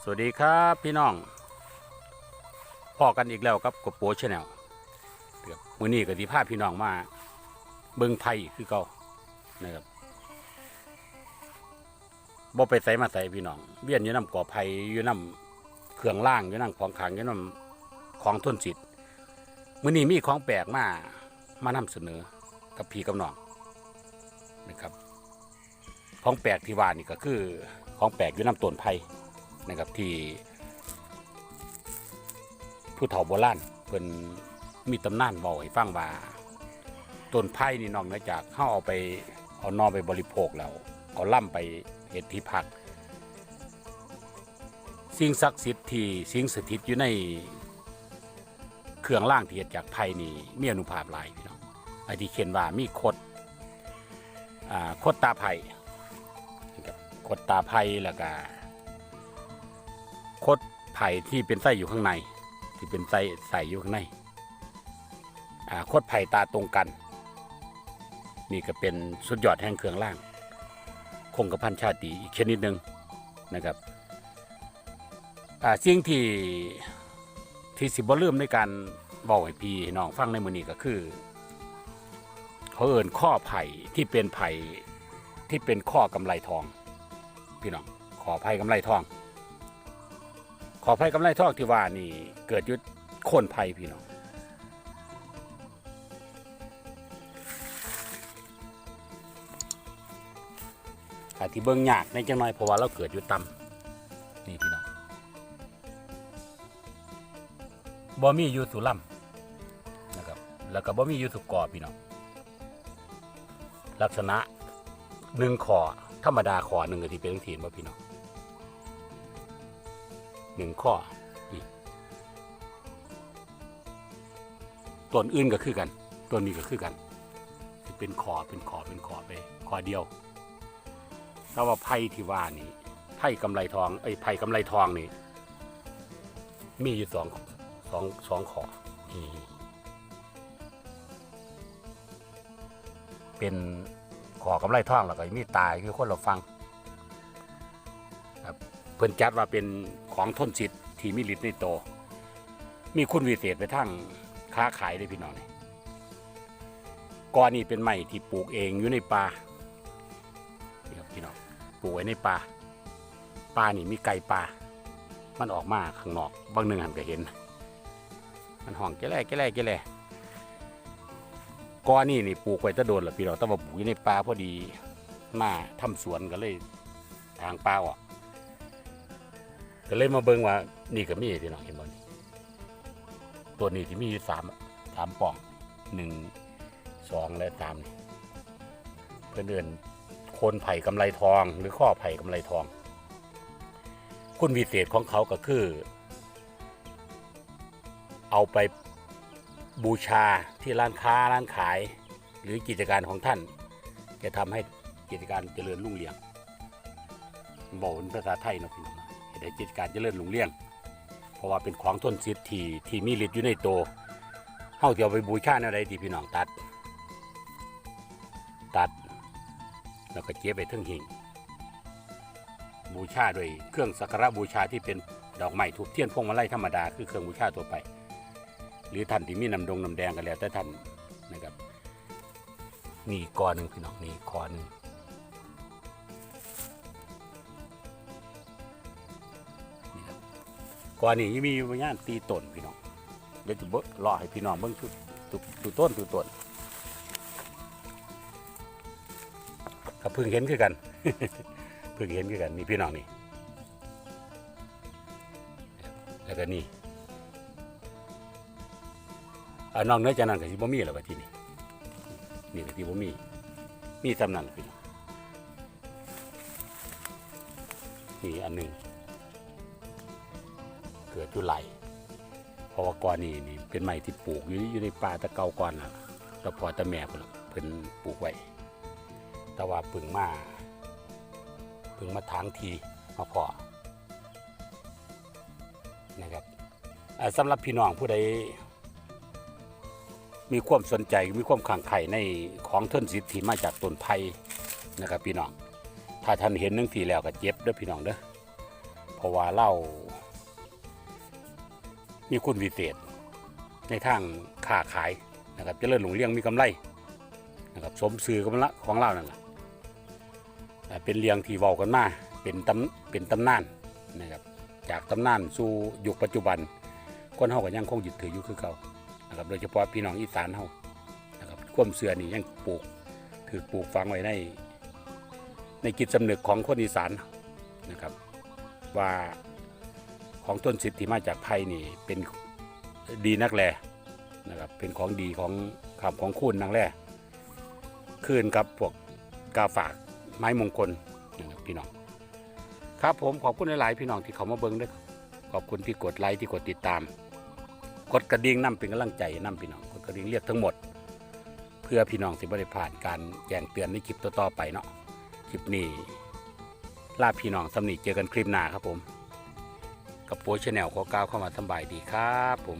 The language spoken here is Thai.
สวัสดีครับพี่น้องพอกันอีกแล้วครับกบโปชแนลมื้อนี้ก็สิพาพี่น้องมาเบิ่งไผ่คือเก่านะครับบ่ไปไสมาไสพี่น้องเวียนอยู่นำก่อไผ่อยู่นำเครื่องล่างอยู่นำของขลังอยู่นำของทนสิทธิ์มื้อนี้มีของแปลกมานำเสนอกับพี่กับน้องนะครับของแปลกที่ว่านี่ก็คือของแปลกอยู่นำต้นไผ่นะครับที่ผู้เฒ่าโบราณเพิ่นมีตำนานบอกให้ฟังว่าต้นไผ่นี่นอกจากเขาเอานอไปบริโภคแล้วเอาล่ำไปเฮ็ดที่พักสิ่งศักดิ์สิทธิ์ที่สิงสถิตอยู่ในเครื่องร่างที่เฮ็ดจากไผ่นี่มีอานุภาพหลายพี่น้องไอ้ที่เขียนว่ามีคดตาไผ่คดตาไผ่แล้วก็คดไผ่ที่เป็นไส้อยู่ข้างในที่เป็นไส้ใส่อยู่ข้างในคดไผ่ตาตรงกันนี่ก็เป็นสุดยอดแห่งเครื่องร่างคงกระพันชาติอีกชนิดหนึ่งนะครับสิ่งที่สิบ่ลืมในการบอกให้พี่น้องฟังในมื้อนี้ก็คือเขาเอิ้นข้อไผ่ที่เป็นไผ่ที่เป็นข้อกำไลทองพี่น้องขอไผ่กำไลทองขอไผ่กำไลทองที่ว่านี่เกิดยุดโค่นไผ่พี่น้องที่เบิ่งยากในจังน้อยเพราะว่าเราเกิดอยู่ต่ำนี่พี่น้องบ่มีอยู่สุล่ำนะครับแล้วก็บ่มีอยู่สุกอพี่น้องลักษณะหนึ่งขอธรรมดาขอหนึ่งก็ที่เป็นทีนว่าพี่น้องหนึ่งข้อนี่ต้นอื่นก็คือกันต้นนี้ก็คือกันที่เป็นขอไปขอเดียวถ้าว่าไผ่ที่ว่านี่ไผ่กำไลทองไผ่กำไลทองนี่มีอยู่สองขอเป็นขอกำไลทองแล้วก็มีตายคือคนเราฟังครับเพิ่นจัดว่าเป็นของทนสิทธิ์ที่มีฤทธิ์ในโตมีคุณวิเศษไปทั้งค้าขายได้พี่น้องนี่ก้อนนี้เป็นไม้ที่ปลูกเองอยู่ในป่าพี่น้องปลูกไว้ในป่านี่มีไก่ป่ามันออกมาข้างนอกบางหนึ่งหันก็เห็นมันห้องแก่แล่ก้อนนี่ปลูกไว้จะโดนหรอพี่น้องแต่ว่าปลูกอยู่ในป่าพอดีมาทำสวนก็เลยทางป่าอ่ะก็เลยมาเบิ่งว่านี่ก็มีพี่น้องเห็นบ่นี่ตัวนี้ที่มีอยู่สามป่อง1 2และ3นี่เพื่อนเดินโคนไผ่กำไลทองหรือข้อไผ่กำไลทองคุณวิเศษของเขาก็คือเอาไปบูชาที่ร้านค้าร้านขายหรือกิจการของท่านจะทำให้กิจการเจริญรุ่งเรืองบอกเป็นภาษาไทยนะพี่น้องให้กิจการเจริญรุ่งเรืองเพราะว่าเป็นของทนสิทธิ์ที่มีฤทธิ์อยู่ในโตเฮาจะเอาไปบูชาอะไรที่พี่น้องตัดแล้วก็เก็บไปถึงหิ่งบูชาด้วยเครื่องสักการะบูชาที่เป็นดอกไม้ทูบเทียนพวงมาลัยธรรมดาคือเครื่องบูชาตัวไปหรือท่านที่มีน้ำแดงกันแล้วแต่ท่านนะครับนี่ก้อนหนึ่งพี่น้องนี่ก้อนหนึ่งก้อนนี้มีวิญญาณตีต้นพี่น้องเดี๋ยวจะรอให้พี่น้องเบิ่งตุต้นก็เพิ่งเห็นคือกัน เพิ่งเห็นคือกันนี่พี่น้องนี่แล้วก็นี่นอกเหนือจากนั้นก็สิบ่มีแล้วว่าที่นี่ก็ที่บ่มีสำนันพี่น้องนี่อันหนึ่งเกิดอยู่ไหลเพราะว่าก่อนนี่เป็นไม้ที่ปลูกอยู่ในป่าตะเกาก่อนแล้วแต่พอตะแม่เพิ่นปลูกไว้แต่ว่าพึ่งมาทางทีมาพอนะครับสำหรับพี่น้องผู้ใดมีความสนใจมีความขังไข่ในของทนสิทธิ์ที่มาจากต้นไผ่นะครับพี่น้องถ้าท่านเห็นหนังสีแล้วก็เจ็บเด้อพี่น้องเด้อเพ ราะว่าเล่ามีคุณวิเศษในทางค้าขายนะครับเจริญหลงเลี้ยงมีกำไรนะครับสมสื่อกำลังของเล่านั่นแหละเป็นเลี้ยงที่เว้ากันมาเป็นตำนานนะครับจากตำนานสู่ยุคปัจจุบันคนเฮาก็ยังคงยึดถืออยู่คือเก่านะครับโดยเฉพาะพี่น้องอีสานเฮานะครับความเชื่อนี่ยังถูกปลูกฝังไว้ในจิตสำนึกของคนอีสานนะครับว่าของต้นสิทธิ์ที่มาจากไผ่นี่เป็นดีนักแลนะครับเป็นของดีของคำของคุณนักแลคืนกับพวกกาฝากไม้มงคลนะครับพี่น้องครับผมขอบคุณหลายๆพี่น้องที่เขามาเบิ้งด้วยขอบคุณที่กดไลค์ที่กดติดตามกดกระดิ่งนำเป็นกำลังใจนำพี่น้องกดกระดิ่งเรียกทั้งหมดเพื่อพี่น้องสิบ่ได้ผ่านการแจ้งเตือนในคลิปต่อๆไปเนาะคลิปนี้ลาพี่น้องสำนีเจอกันคลิปหน้าครับผมกับโปรชแนลขอกล่าวเข้ามาสบายดีครับผม